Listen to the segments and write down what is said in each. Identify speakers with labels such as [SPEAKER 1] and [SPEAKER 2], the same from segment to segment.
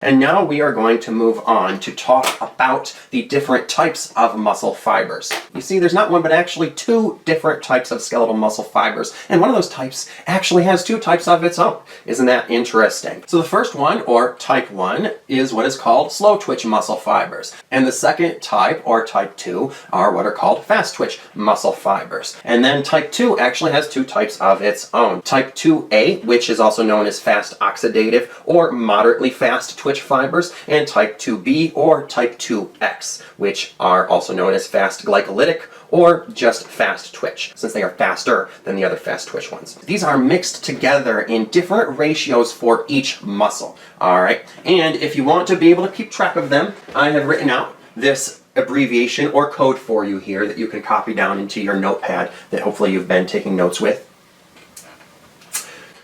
[SPEAKER 1] And now we are going to move on to talk about the different types of muscle fibers. You see, there's not one, but actually two different types of skeletal muscle fibers. And one of those types actually has two types of its own. Isn't that interesting? So the first one, or type 1, is what is called slow twitch muscle fibers. And the second type, or type 2, are what are called fast twitch muscle fibers. And then type 2 actually has two types of its own. Type 2A, which is also known as fast oxidative or moderately fast twitch fibers, and type 2B or type 2X, which are also known as fast glycolytic or just fast twitch, since they are faster than the other fast twitch ones. These are mixed together in different ratios for each muscle, all right? And if you want to be able to keep track of them, I have written out this abbreviation or code for you here that you can copy down into your notepad that hopefully you've been taking notes with.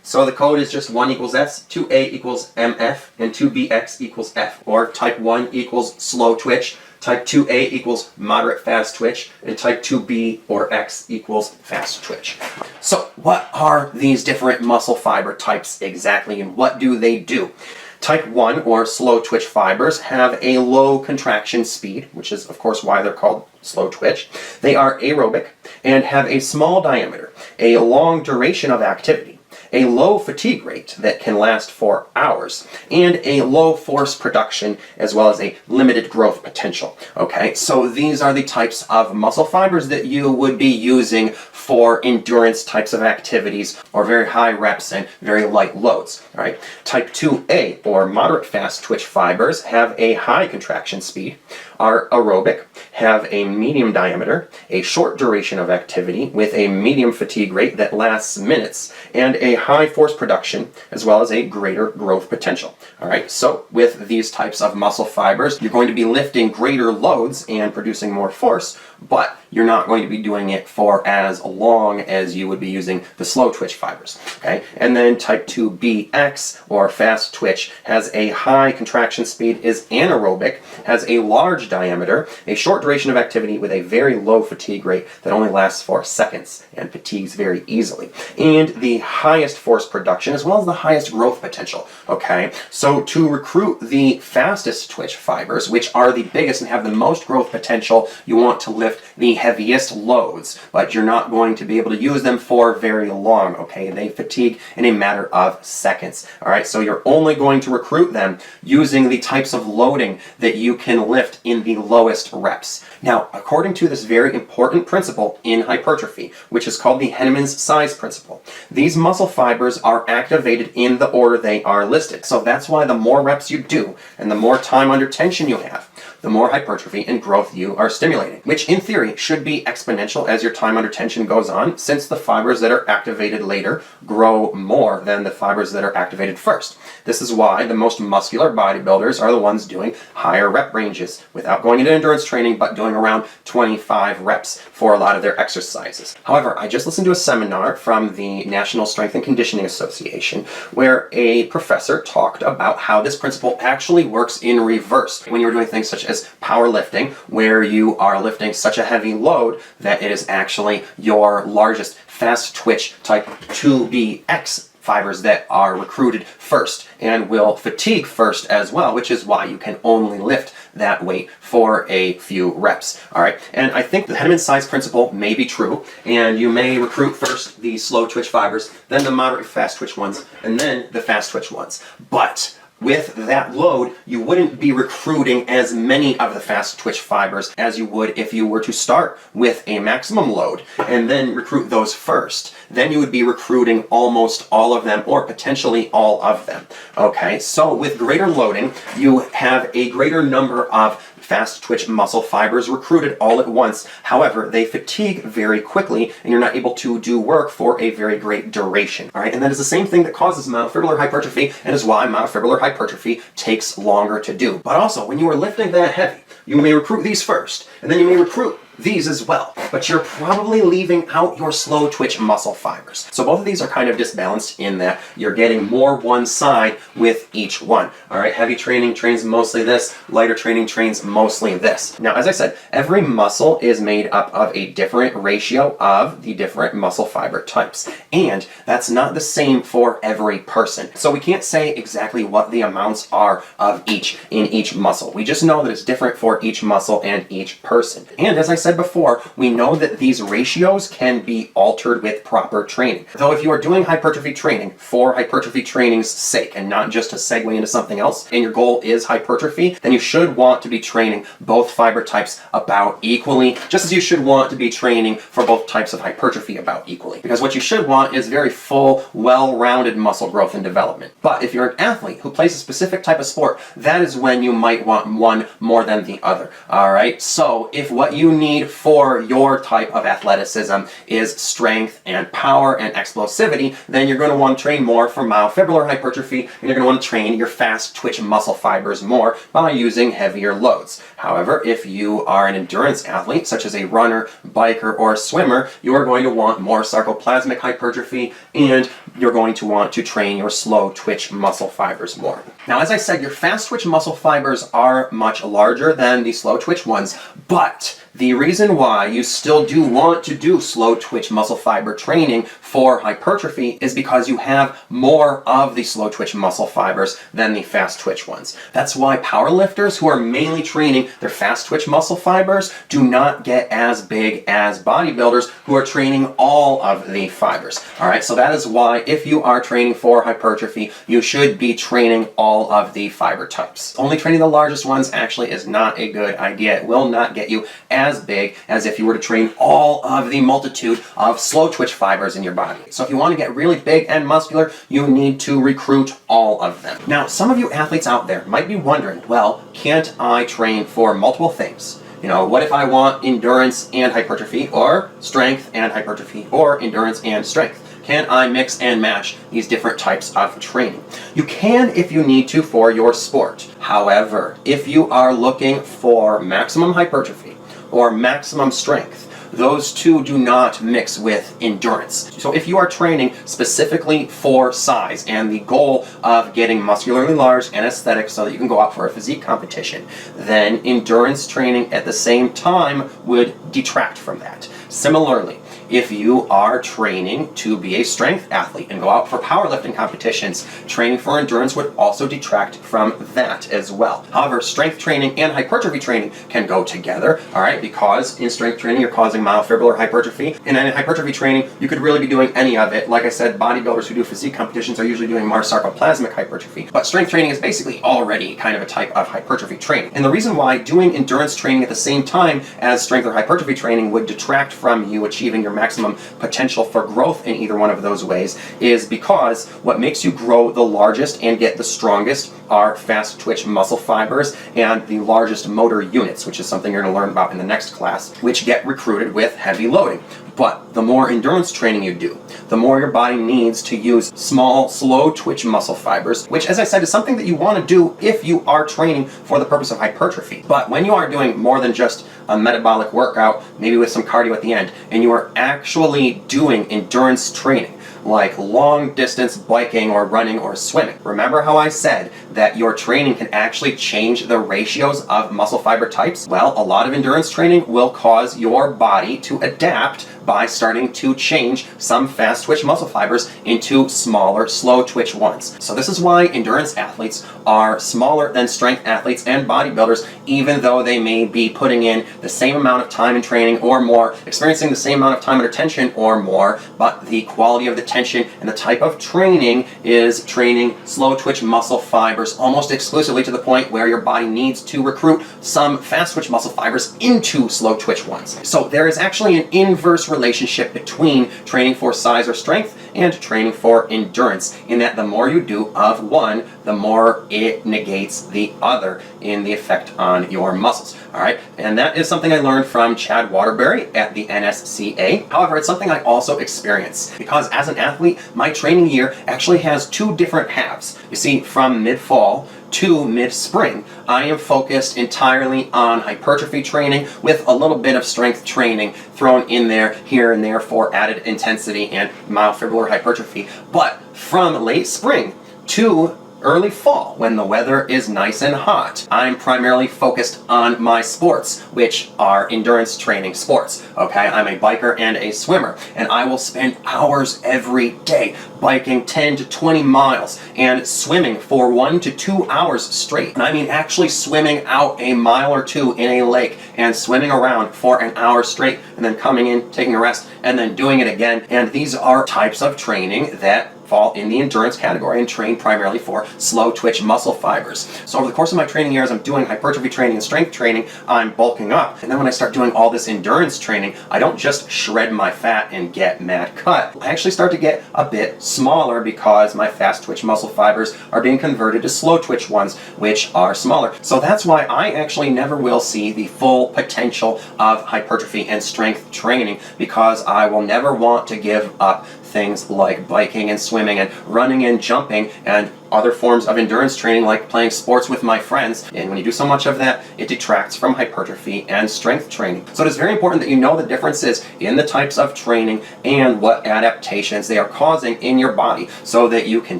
[SPEAKER 1] So the code is just 1 equals S, 2A equals MF, and 2BX equals F, or type 1 equals slow twitch, type 2A equals moderate fast twitch, and type 2B or X equals fast twitch. So what are these different muscle fiber types exactly, and what do they do? Type 1, or slow twitch fibers, have a low contraction speed, which is of course why they're called slow twitch. They are aerobic and have a small diameter, a long duration of activity, a low fatigue rate that can last for hours, and a low force production, as well as a limited growth potential. Okay, so these are the types of muscle fibers that you would be using for endurance types of activities, or very high reps and very light loads. All right, type 2A, or moderate fast twitch fibers, have a high contraction speed, are aerobic, have a medium diameter, a short duration of activity with a medium fatigue rate that lasts minutes, and a high force production, as well as a greater growth potential. All right, so with these types of muscle fibers, you're going to be lifting greater loads and producing more force, but you're not going to be doing it for as long as you would be using the slow twitch fibers. Okay, and then type 2BX, or fast twitch, has a high contraction speed, is anaerobic, has a large diameter, a short duration of activity with a very low fatigue rate that only lasts for seconds and fatigues very easily, and the highest force production, as well as the highest growth potential. Okay, so to recruit the fastest twitch fibers, which are the biggest and have the most growth potential, you want to lift the heaviest loads, but you're not going to be able to use them for very long. Okay, they fatigue in a matter of seconds. All right, so you're only going to recruit them using the types of loading that you can lift in the lowest reps. Now, according to this very important principle in hypertrophy, which is called the Henneman's size principle, these muscle fibers are activated in the order they are listed. So that's why the more reps you do and the more time under tension you have, the more hypertrophy and growth you are stimulating, which in theory should be exponential as your time under tension goes on, since the fibers that are activated later grow more than the fibers that are activated first. This is why the most muscular bodybuilders are the ones doing higher rep ranges without going into endurance training, but doing around 25 reps for a lot of their exercises. However, I just listened to a seminar from the National Strength and Conditioning Association where a professor talked about how this principle actually works in reverse when you're doing things such as powerlifting, where you are lifting such a heavy load that it is actually your largest fast twitch type 2BX fibers that are recruited first and will fatigue first as well, which is why you can only lift that weight for a few reps. All right, and I think the Henneman's size principle may be true, and you may recruit first the slow twitch fibers, then the moderate fast twitch ones, and then the fast twitch ones. But with that load, you wouldn't be recruiting as many of the fast twitch fibers as you would if you were to start with a maximum load and then recruit those first. Then you would be recruiting almost all of them, or potentially all of them. Okay, so with greater loading, you have a greater number of fast twitch muscle fibers recruited all at once. However, they fatigue very quickly and you're not able to do work for a very great duration. All right, and that is the same thing that causes myofibrillar hypertrophy and is why myofibrillar hypertrophy takes longer to do. But also, when you are lifting that heavy, you may recruit these first, and then you may recruit these as well. But you're probably leaving out your slow twitch muscle fibers. So both of these are kind of disbalanced in that you're getting more one side with each one. All right, heavy training trains mostly this, lighter training trains mostly this. Now, as I said, every muscle is made up of a different ratio of the different muscle fiber types. And that's not the same for every person. So we can't say exactly what the amounts are of each in each muscle. We just know that it's different for each muscle and each person. And as I said before, we know that these ratios can be altered with proper training. Though if you are doing hypertrophy training for hypertrophy training's sake and not just to segue into something else, and your goal is hypertrophy, then you should want to be training both fiber types about equally, just as you should want to be training for both types of hypertrophy about equally. Because what you should want is very full, well-rounded muscle growth and development. But if you're an athlete who plays a specific type of sport, that is when you might want one more than the other. All right, so if what you need for your type of athleticism is strength and power and explosivity, then you're going to want to train more for myofibrillar hypertrophy, and you're going to want to train your fast twitch muscle fibers more by using heavier loads. However, if you are an endurance athlete, such as a runner, biker, or swimmer, you are going to want more sarcoplasmic hypertrophy, and you're going to want to train your slow twitch muscle fibers more. Now, as I said, your fast twitch muscle fibers are much larger than the slow twitch ones, but the reason why you still do want to do slow twitch muscle fiber training for hypertrophy is because you have more of the slow twitch muscle fibers than the fast twitch ones. That's why powerlifters who are mainly training their fast twitch muscle fibers do not get as big as bodybuilders who are training all of the fibers. All right, so that is why if you are training for hypertrophy, you should be training all of the fiber types. Only training the largest ones actually is not a good idea. It will not get you as big as if you were to train all of the multitude of slow twitch fibers in your body. So if you want to get really big and muscular, you need to recruit all of them. Now, some of you athletes out there might be wondering, well, can't I train for multiple things? You know, what if I want endurance and hypertrophy, or strength and hypertrophy, or endurance and strength? Can I mix and match these different types of training? You can if you need to for your sport. However, if you are looking for maximum hypertrophy or maximum strength, those two do not mix with endurance. So if you are training specifically for size and the goal of getting muscularly large and aesthetic so that you can go out for a physique competition, then endurance training at the same time would detract from that. Similarly, if you are training to be a strength athlete and go out for powerlifting competitions, training for endurance would also detract from that as well. However, strength training and hypertrophy training can go together, all right, because in strength training you're causing myofibrillar hypertrophy, and in hypertrophy training you could really be doing any of it. Like I said, bodybuilders who do physique competitions are usually doing more sarcoplasmic hypertrophy, but strength training is basically already kind of a type of hypertrophy training. And the reason why doing endurance training at the same time as strength or hypertrophy training would detract from you achieving your maximum potential for growth in either one of those ways is because what makes you grow the largest and get the strongest are fast twitch muscle fibers and the largest motor units, which is something you're going to learn about in the next class, which get recruited with heavy loading. But the more endurance training you do, the more your body needs to use small, slow twitch muscle fibers, which, as I said, is something that you want to do if you are training for the purpose of hypertrophy. But when you are doing more than just a metabolic workout, maybe with some cardio at the end, and you are actually doing endurance training, like long distance biking or running or swimming. Remember how I said that your training can actually change the ratios of muscle fiber types? Well, a lot of endurance training will cause your body to adapt by starting to change some fast twitch muscle fibers into smaller, slow twitch ones. So this is why endurance athletes are smaller than strength athletes and bodybuilders, even though they may be putting in the same amount of time in training or more, experiencing the same amount of time under tension or more, but the quality of the tension and the type of training is training slow twitch muscle fibers almost exclusively, to the point where your body needs to recruit some fast twitch muscle fibers into slow twitch ones. So there is actually an inverse relationship between training for size or strength and training for endurance, in that the more you do of one, the more it negates the other in the effect on your muscles. All right, and that is something I learned from Chad Waterbury at the NSCA. However, it's something I also experience because as an athlete, my training year actually has two different halves. You see, from mid-fall to mid-spring, I am focused entirely on hypertrophy training with a little bit of strength training thrown in there here and there for added intensity and myofibrillar hypertrophy. But from late spring to early fall, when the weather is nice and hot, I'm primarily focused on my sports, which are endurance training sports. Okay, I'm a biker and a swimmer, and I will spend hours every day biking 10 to 20 miles and swimming for 1 to 2 hours straight. And I mean actually swimming out a mile or two in a lake and swimming around for an hour straight and then coming in, taking a rest, and then doing it again. And these are types of training that fall in the endurance category and train primarily for slow twitch muscle fibers. So over the course of my training years, I'm doing hypertrophy training and strength training, I'm bulking up. And then when I start doing all this endurance training, I don't just shred my fat and get mad cut. I actually start to get a bit smaller because my fast twitch muscle fibers are being converted to slow twitch ones, which are smaller. So that's why I actually never will see the full potential of hypertrophy and strength training, because I will never want to give up things like biking and swimming and running and jumping and other forms of endurance training like playing sports with my friends. And when you do so much of that, it detracts from hypertrophy and strength training. So it is very important that you know the differences in the types of training and what adaptations they are causing in your body so that you can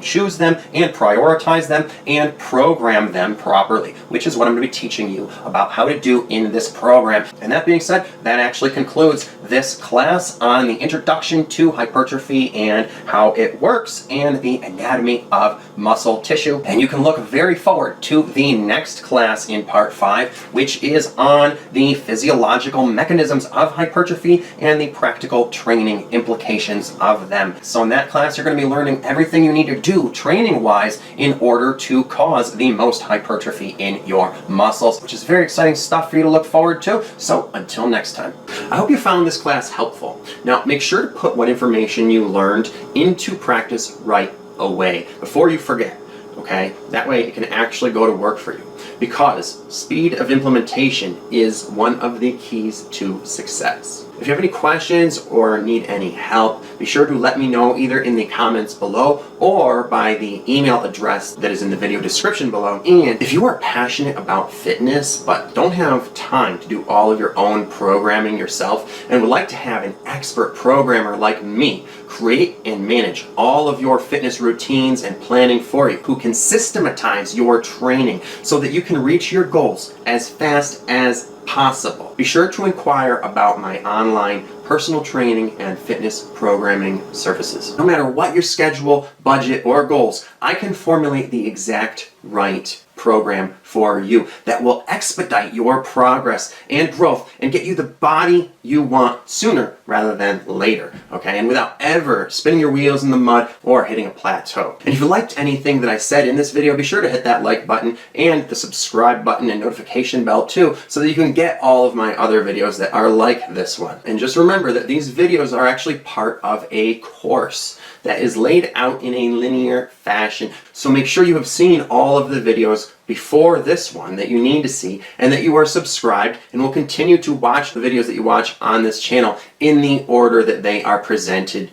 [SPEAKER 1] choose them and prioritize them and program them properly, which is what I'm going to be teaching you about how to do in this program. And that being said, that actually concludes this class on the introduction to hypertrophy and how it works and the anatomy of muscle tissue. And you can look very forward to the next class in part 5, which is on the physiological mechanisms of hypertrophy and the practical training implications of them. So in that class, you're going to be learning everything you need to do training-wise in order to cause the most hypertrophy in your muscles, which is very exciting stuff for you to look forward to. So until next time, I hope you found this class helpful. Now, make sure to put what information you learned into practice right away before you forget, okay? That way it can actually go to work for you, because speed of implementation is one of the keys to success. If you have any questions or need any help, be sure to let me know either in the comments below or by the email address that is in the video description below. And if you are passionate about fitness but don't have time to do all of your own programming yourself and would like to have an expert programmer like me create and manage all of your fitness routines and planning for you, who can systematize your training so that you can reach your goals as fast as possible, be sure to inquire about my online personal training and fitness programming services. No matter what your schedule, budget, or goals, I can formulate the exact right program for you that will expedite your progress and growth and get you the body you want sooner rather than later, okay? And without ever spinning your wheels in the mud or hitting a plateau. And if you liked anything that I said in this video, be sure to hit that like button and the subscribe button and notification bell too, so that you can get all of my other videos that are like this one. And just remember that these videos are actually part of a course that is laid out in a linear fashion. So make sure you have seen all of the videos before this one that you need to see, and that you are subscribed and will continue to watch the videos that you watch on this channel in the order that they are presented